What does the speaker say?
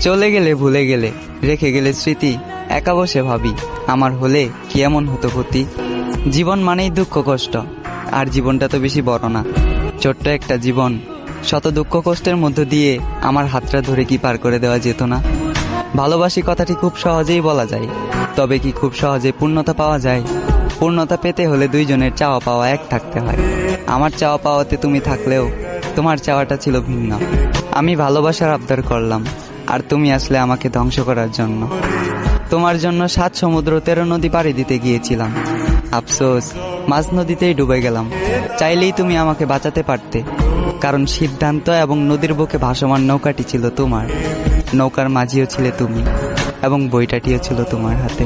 চলে গেলে ভুলে গেলে, রেখে গেলে স্মৃতি, একা বসে ভাবি আমার হলে কি এমন হতো ক্ষতি। জীবন মানেই দুঃখ কষ্ট, আর জীবনটা তো বেশি বড় না, ছোট্ট একটা জীবন। শত দুঃখ কষ্টের মধ্য দিয়ে আমার হাতটা ধরে কি পার করে দেওয়া যেত না? ভালোবাসি কথাটি খুব সহজেই বলা যায়, তবে কি খুব সহজে পূর্ণতা পাওয়া যায়? পূর্ণতা পেতে হলে দুইজনের চাওয়া পাওয়া এক থাকতে হয়। আমার চাওয়া পাওয়াতে তুমি থাকলেও তোমার চাওয়াটা ছিল ভিন্ন। আমি ভালোবাসার আবদার করলাম, আর তুমি আসলে আমাকে ধ্বংস করার জন্য। তোমার জন্য 7 সমুদ্র 13 নদী পাড়ি দিতে গিয়েছিলাম, আফসোস মাঝ নদীতেই ডুবে গেলাম। চাইলেই তুমি আমাকে বাঁচাতে পারতে, কারণ সিদ্ধান্ত এবং নদীর বুকে ভাসমান নৌকাটি ছিল তোমার, নৌকার মাঝিও ছিলে তুমি, এবং বইটাটিও ছিল তোমার হাতে।